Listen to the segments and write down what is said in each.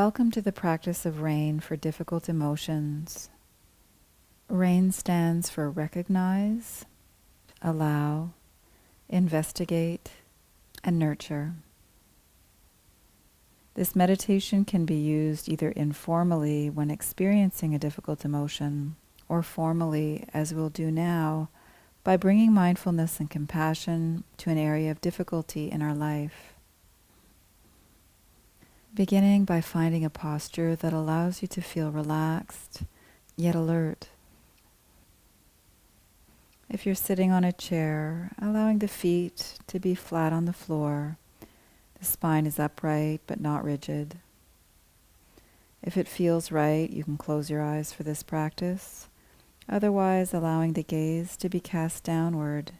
Welcome to the practice of R.A.I.N for difficult emotions. R.A.I.N stands for recognize, allow, investigate, and nurture. This meditation can be used either informally when experiencing a difficult emotion, or formally, as we'll do now, by bringing mindfulness and compassion to an area of difficulty in our life. Beginning by finding a posture that allows you to feel relaxed, yet alert. If you're sitting on a chair, allowing the feet to be flat on the floor. The spine is upright but not rigid. If it feels right, you can close your eyes for this practice. Otherwise, allowing the gaze to be cast downward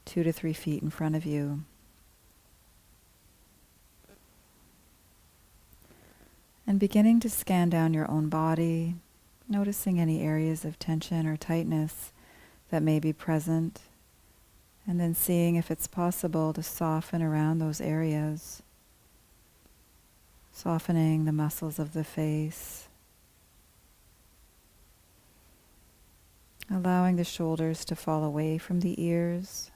2 to 3 feet in front of you. And beginning to scan down your own body, noticing any areas of tension or tightness that may be present, and then seeing if it's possible to soften around those areas, softening the muscles of the face, allowing the shoulders to fall away from the ears,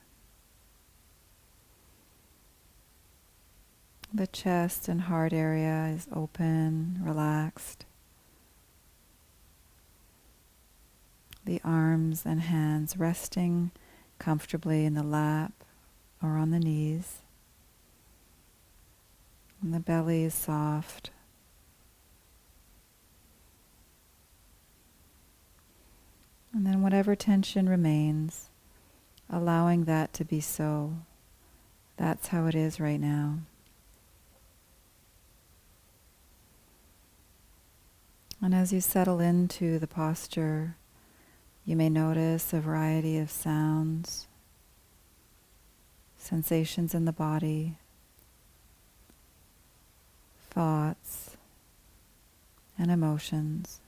the chest and heart area is open, relaxed. The arms and hands resting comfortably in the lap or on the knees. And the belly is soft. And then whatever tension remains, allowing that to be so. That's how it is right now. And as you settle into the posture, you may notice a variety of sounds, sensations in the body, thoughts, and emotions.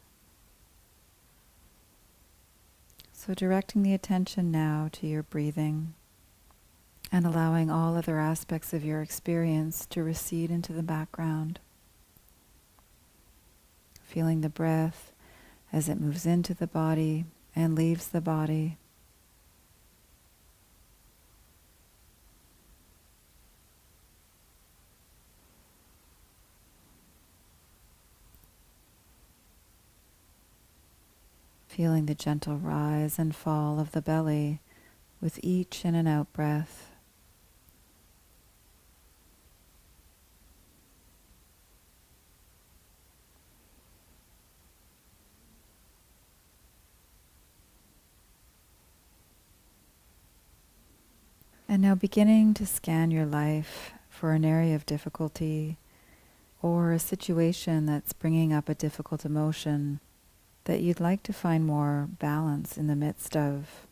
So directing the attention now to your breathing and allowing all other aspects of your experience to recede into the background. Feeling the breath as it moves into the body and leaves the body. Feeling the gentle rise and fall of the belly with each in and out breath. And now beginning to scan your life for an area of difficulty or a situation that's bringing up a difficult emotion that you'd like to find more balance in the midst of.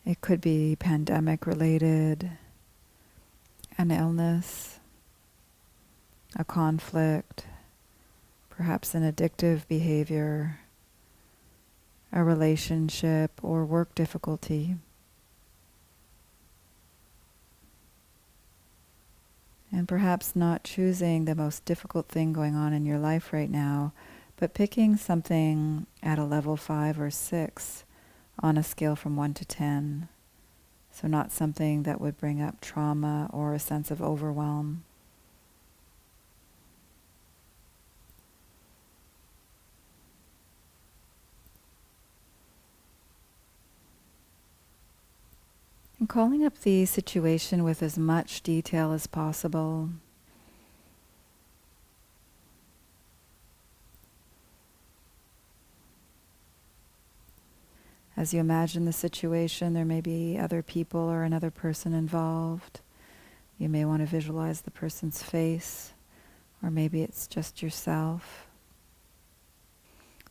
It could be pandemic related, an illness, a conflict, perhaps an addictive behavior, a relationship or work difficulty. And perhaps not choosing the most difficult thing going on in your life right now, but picking something at a level 5 or 6 on a scale from 1 to 10. So not something that would bring up trauma or a sense of overwhelm. And calling up the situation with as much detail as possible. As you imagine the situation, there may be other people or another person involved. You may want to visualize the person's face, or maybe it's just yourself.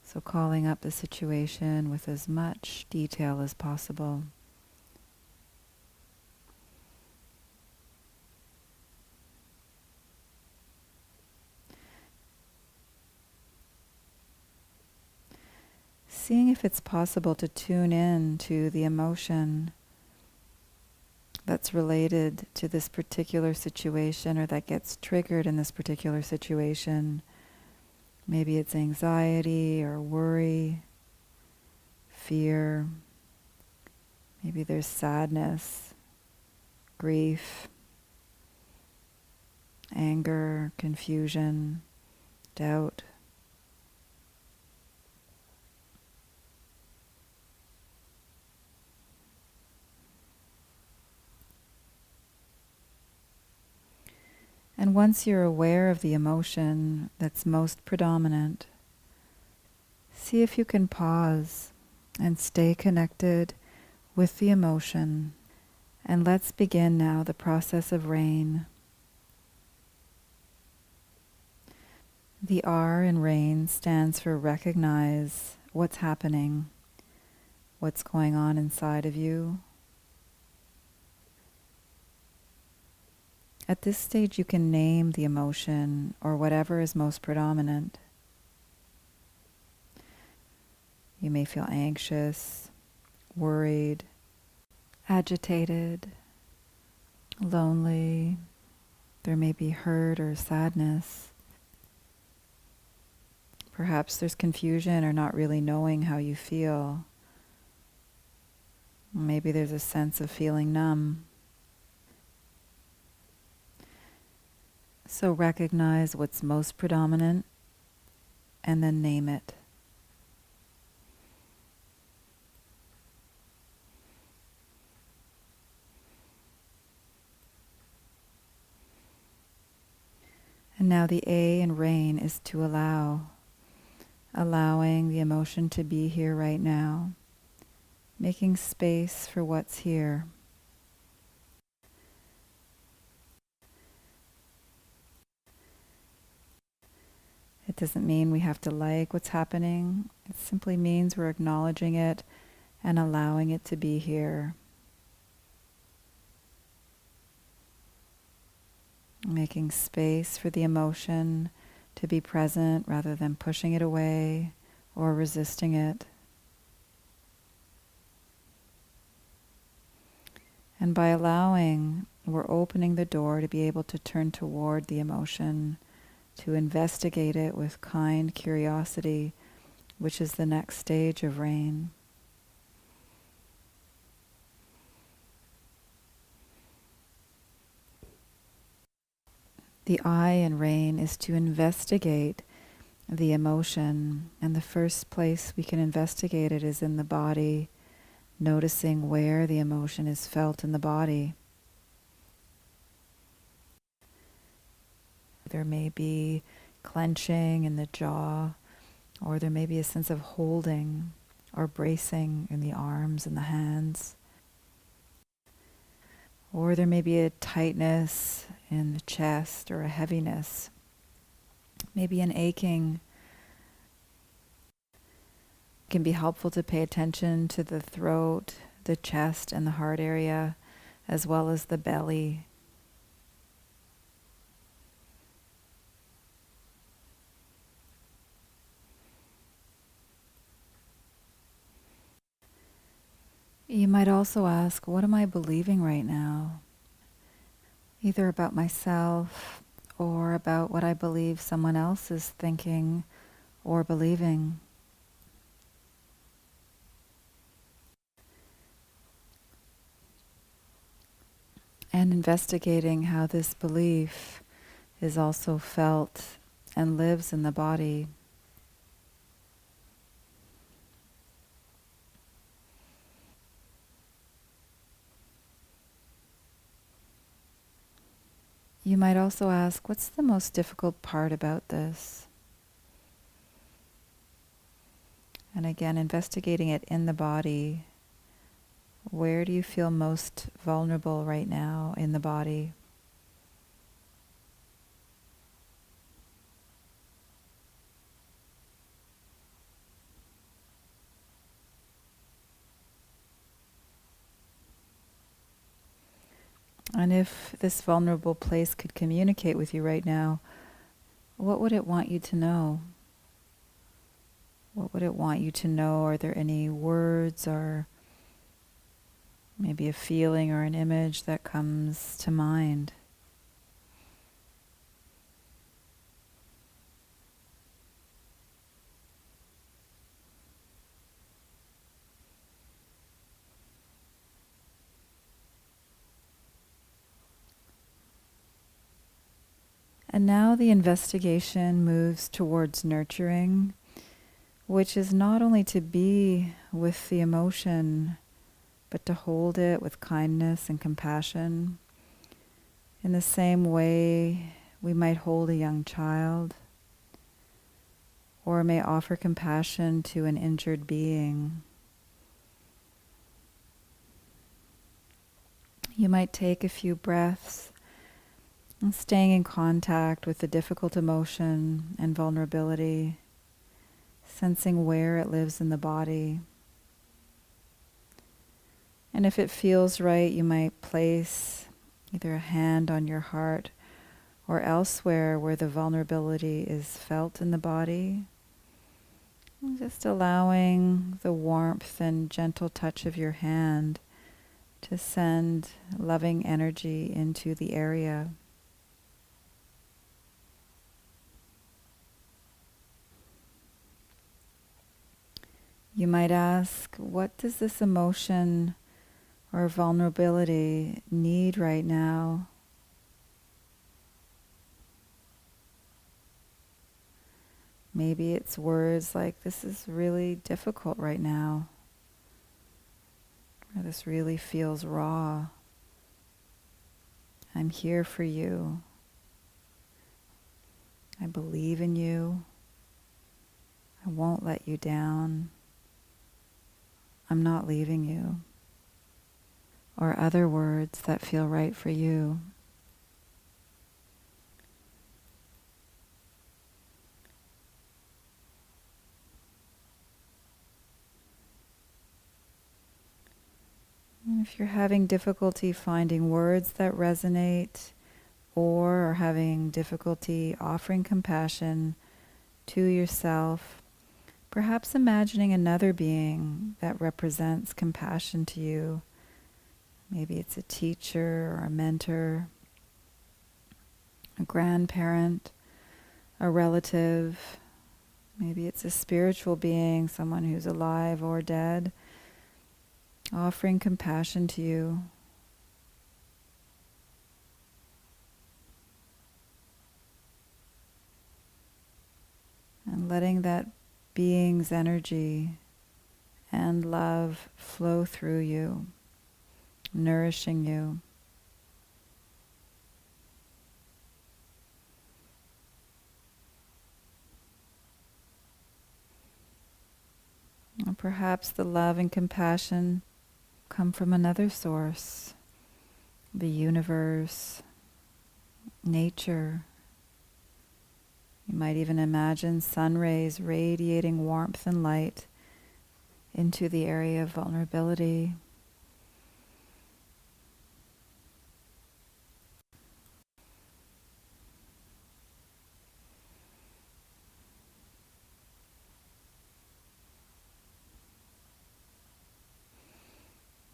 So calling up the situation with as much detail as possible. Seeing if it's possible to tune in to the emotion that's related to this particular situation or that gets triggered in this particular situation. Maybe it's anxiety or worry, fear. Maybe there's sadness, grief, anger, confusion, doubt. And once you're aware of the emotion that's most predominant, see if you can pause and stay connected with the emotion. And let's begin now the process of R.A.I.N. The R in R.A.I.N stands for recognize what's happening, what's going on inside of you. At this stage, you can name the emotion or whatever is most predominant. You may feel anxious, worried, agitated, lonely. There may be hurt or sadness. Perhaps there's confusion or not really knowing how you feel. Maybe there's a sense of feeling numb. So recognize what's most predominant and then name it. And now the A in R.A.I.N is to allow. Allowing the emotion to be here right now. Making space for what's here. It doesn't mean we have to like what's happening. It simply means we're acknowledging it and allowing it to be here. Making space for the emotion to be present rather than pushing it away or resisting it. And by allowing, we're opening the door to be able to turn toward the emotion, to investigate it with kind curiosity, which is the next stage of R.A.I.N. The I in R.A.I.N is to investigate the emotion, and the first place we can investigate it is in the body, noticing where the emotion is felt in the body. There may be clenching in the jaw, or there may be a sense of holding or bracing in the arms and the hands. Or there may be a tightness in the chest or a heaviness, maybe an aching. It can be helpful to pay attention to the throat, the chest, and the heart area, as well as the belly. You might also ask, what am I believing right now? Either about myself or about what I believe someone else is thinking or believing. And investigating how this belief is also felt and lives in the body. You might also ask, what's the most difficult part about this? And again, investigating it in the body. Where do you feel most vulnerable right now in the body? And if this vulnerable place could communicate with you right now, what would it want you to know? What would it want you to know? Are there any words or maybe a feeling or an image that comes to mind. And now the investigation moves towards nurturing, which is not only to be with the emotion, but to hold it with kindness and compassion. In the same way we might hold a young child, or may offer compassion to an injured being. You might take a few breaths and staying in contact with the difficult emotion and vulnerability, sensing where it lives in the body. And if it feels right, you might place either a hand on your heart or elsewhere where the vulnerability is felt in the body. And just allowing the warmth and gentle touch of your hand to send loving energy into the area. You might ask, what does this emotion or vulnerability need right now? Maybe it's words like, this is really difficult right now, or this really feels raw. I'm here for you. I believe in you. I won't let you down. I'm not leaving you. Or other words that feel right for you. And if you're having difficulty finding words that resonate, or are having difficulty offering compassion to yourself, perhaps imagining another being that represents compassion to you. Maybe it's a teacher or a mentor, a grandparent, a relative. Maybe it's a spiritual being, someone who's alive or dead, offering compassion to you. And letting that being's energy and love flow through you, nourishing you. And perhaps the love and compassion come from another source, the universe, nature. You might even imagine sun rays radiating warmth and light into the area of vulnerability.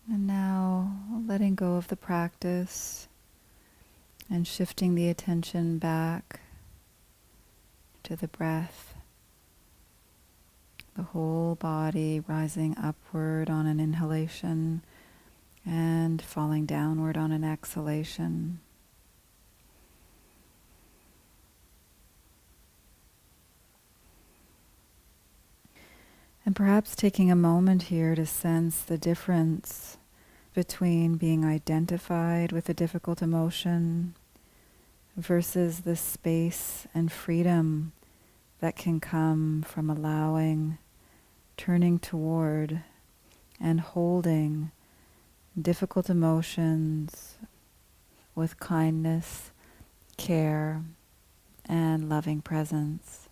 And now letting go of the practice and shifting the attention back to the breath. The whole body rising upward on an inhalation and falling downward on an exhalation. And perhaps taking a moment here to sense the difference between being identified with a difficult emotion versus the space and freedom that can come from allowing, turning toward, and holding difficult emotions with kindness, care, and loving presence.